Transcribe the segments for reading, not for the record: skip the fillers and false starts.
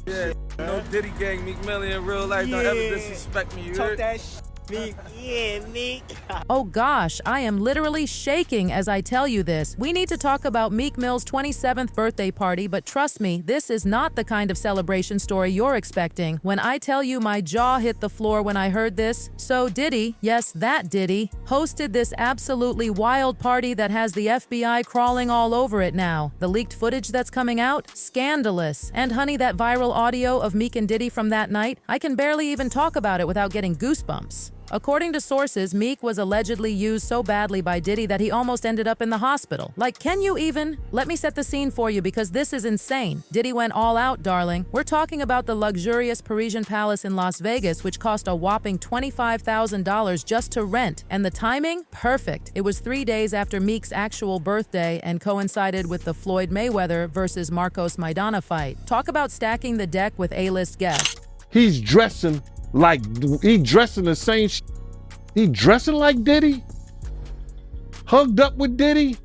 Yeah, no Diddy gang, Meek Mill in real life. Don't ever disrespect me, you Talk heard? that Meek. Yeah, Meek. Oh gosh, I am literally shaking as I tell you this. We need to talk about Meek Mill's 27th birthday party, but trust me, this is not the kind of celebration story you're expecting. When I tell you my jaw hit the floor when I heard this. So Diddy, yes, that Diddy, hosted this absolutely wild party that has the FBI crawling all over it now. The leaked footage that's coming out? Scandalous. And honey, that viral audio of Meek and Diddy from that night? I can barely even talk about it without getting goosebumps. According to sources, Meek was allegedly used so badly by Diddy that he almost ended up in the hospital. Like, can you even? Let me set the scene for you because this is insane. Diddy went all out, darling. We're talking about the luxurious Parisian palace in Las Vegas, which cost a whopping $25,000 just to rent. And the timing? Perfect. It was 3 days after Meek's actual birthday and coincided with the Floyd Mayweather versus Marcos Maidana fight. Talk about stacking the deck with A-list guests. He's dressing like, he dressing the same he dressing like Diddy? Hugged up with Diddy?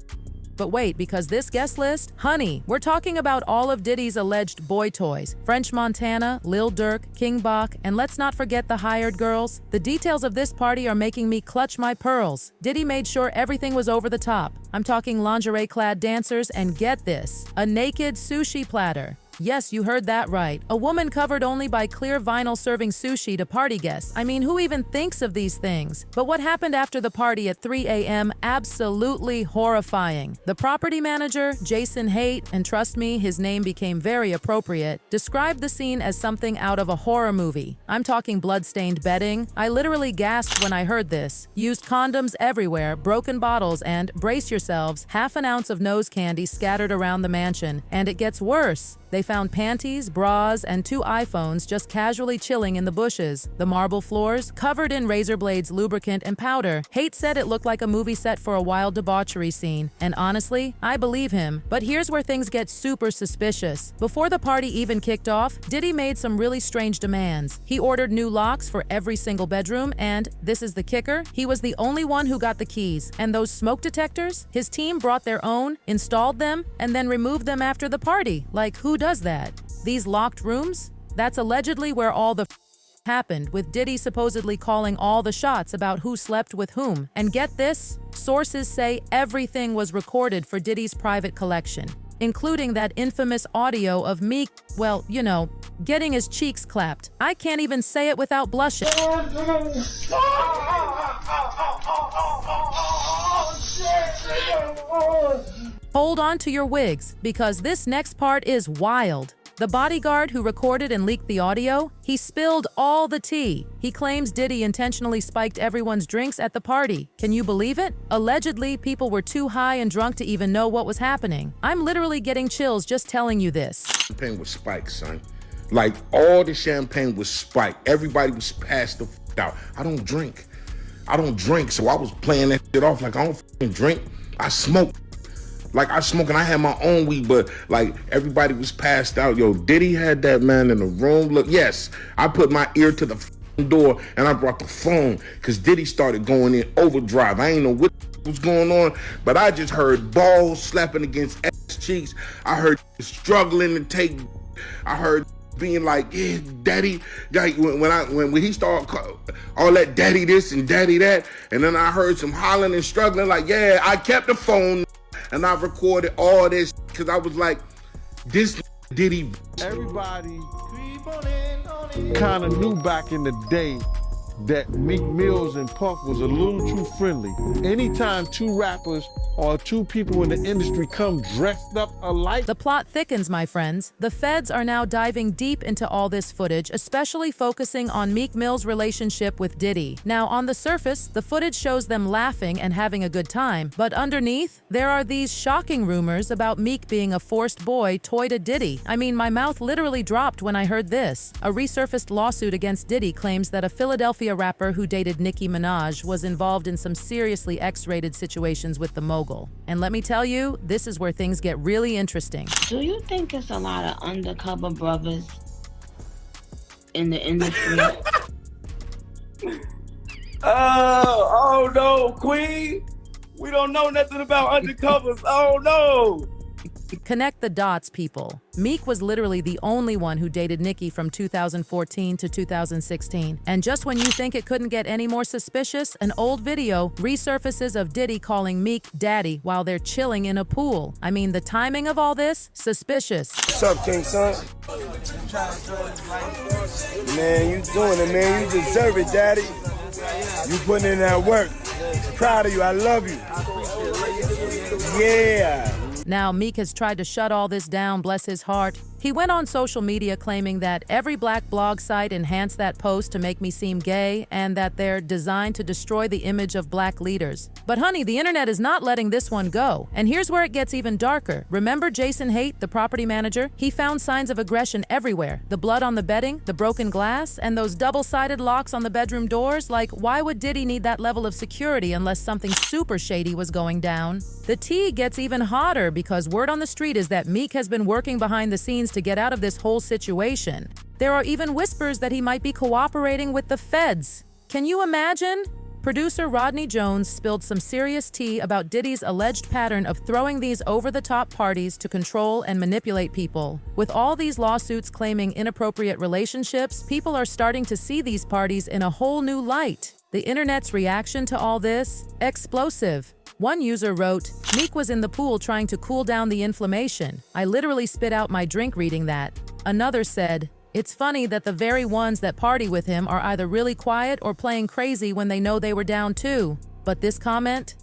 But wait, because this guest list? Honey, we're talking about all of Diddy's alleged boy toys. French Montana, Lil Durk, King Bach, and let's not forget the hired girls. The details of this party are making me clutch my pearls. Diddy made sure everything was over the top. I'm talking lingerie-clad dancers, and get this, a naked sushi platter. Yes, you heard that right. A woman covered only by clear vinyl serving sushi to party guests. I mean, who even thinks of these things? But what happened after the party at 3 a.m.? Absolutely horrifying. The property manager, Jason Haight, and trust me, his name became very appropriate, described the scene as something out of a horror movie. I'm talking blood-stained bedding. I literally gasped when I heard this. Used condoms everywhere, broken bottles, and, brace yourselves, half an ounce of nose candy scattered around the mansion. And it gets worse. They found panties, bras, and 2 iPhones just casually chilling in the bushes. The marble floors, covered in razor blades, lubricant, and powder. Haight said it looked like a movie set for a wild debauchery scene. And honestly, I believe him. But here's where things get super suspicious. Before the party even kicked off, Diddy made some really strange demands. He ordered new locks for every single bedroom, and, this is the kicker, he was the only one who got the keys. And those smoke detectors? His team brought their own, installed them, and then removed them after the party. Like, who does that? These locked rooms? That's allegedly where all the happened, with Diddy supposedly calling all the shots about who slept with whom. And get this, sources say everything was recorded for Diddy's private collection, including that infamous audio of Meek, well, you know, getting his cheeks clapped. I can't even say it without blushing. Hold on to your wigs, because this next part is wild. The bodyguard who recorded and leaked the audio, he spilled all the tea. He claims Diddy intentionally spiked everyone's drinks at the party. Can you believe it? Allegedly, people were too high and drunk to even know what was happening. I'm literally getting chills just telling you this. Champagne was spiked, son. Like, all the champagne was spiked. Everybody was passed the out. I don't drink, so I was playing that shit off like I don't drink. I smoke. Like, I smoke and I had my own weed, but like everybody was passed out. Yo, Diddy had that man in the room. Look, yes, I put my ear to the door and I brought the phone because Diddy started going in overdrive. I ain't know what was going on, but I just heard balls slapping against ass cheeks. I heard struggling to take. I heard being like, yeah, daddy. Like, when he started all that daddy this and daddy that, and then I heard some hollering and struggling. Like, yeah, I kept the phone. And I recorded all this because I was like, this Diddy. Everybody kind of knew back in the day that Meek Mills and Puff was a little too friendly. Anytime 2 rappers or 2 people in the industry come dressed up alike. The plot thickens, my friends. The feds are now diving deep into all this footage, especially focusing on Meek Mill's relationship with Diddy. Now, on the surface, the footage shows them laughing and having a good time, but underneath, there are these shocking rumors about Meek being a forced boy toy to Diddy. I mean, my mouth literally dropped when I heard this. A resurfaced lawsuit against Diddy claims that a Philadelphia rapper who dated Nicki Minaj was involved in some seriously X-rated situations with the mogul. And let me tell you, this is where things get really interesting. Do you think it's a lot of undercover brothers in the industry? Oh no, Queen. We don't know nothing about undercovers. Oh no. Connect the dots, people. Meek was literally the only one who dated Nicki from 2014 to 2016. And just when you think it couldn't get any more suspicious, an old video resurfaces of Diddy calling Meek daddy while they're chilling in a pool. I mean, the timing of all this? Suspicious. What's up, King Son? Man, you doing it, man. You deserve it, daddy. You putting in that work. Proud of you. I love you. Yeah. Now, Meek has tried to shut all this down, bless his heart. He went on social media claiming that every black blog site enhanced that post to make me seem gay and that they're designed to destroy the image of black leaders. But honey, the internet is not letting this one go. And here's where it gets even darker. Remember Jason Haight, the property manager? He found signs of aggression everywhere. The blood on the bedding, the broken glass, and those double-sided locks on the bedroom doors. Like, why would Diddy need that level of security unless something super shady was going down? The tea gets even hotter because word on the street is that Meek has been working behind the scenes to get out of this whole situation. There are even whispers that he might be cooperating with the feds. Can you imagine? Producer Rodney Jones spilled some serious tea about Diddy's alleged pattern of throwing these over-the-top parties to control and manipulate people. With all these lawsuits claiming inappropriate relationships, people are starting to see these parties in a whole new light. The internet's reaction to all this? Explosive. One user wrote, "Meek was in the pool trying to cool down the inflammation. I literally spit out my drink reading that." Another said, "It's funny that the very ones that party with him are either really quiet or playing crazy when they know they were down too." But this comment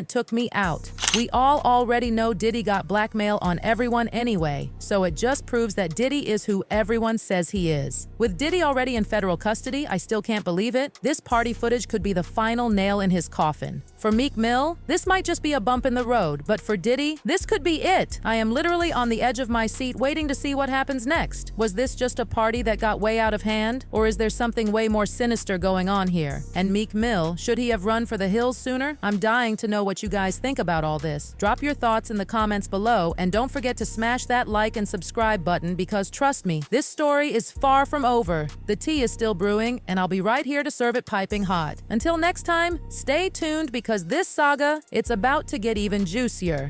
took me out. We all already know Diddy got blackmail on everyone anyway, so it just proves that Diddy is who everyone says he is. With Diddy already in federal custody, I still can't believe it. This party footage could be the final nail in his coffin. For Meek Mill, this might just be a bump in the road, but for Diddy, this could be it. I am literally on the edge of my seat waiting to see what happens next. Was this just a party that got way out of hand? Or is there something way more sinister going on here? And Meek Mill, should he have run for the hills sooner? I'm dying to know what you guys think about all this. Drop your thoughts in the comments below, and don't forget to smash that like and subscribe button because trust me, this story is far from over. The tea is still brewing, and I'll be right here to serve it piping hot. Until next time, stay tuned because this saga, it's about to get even juicier.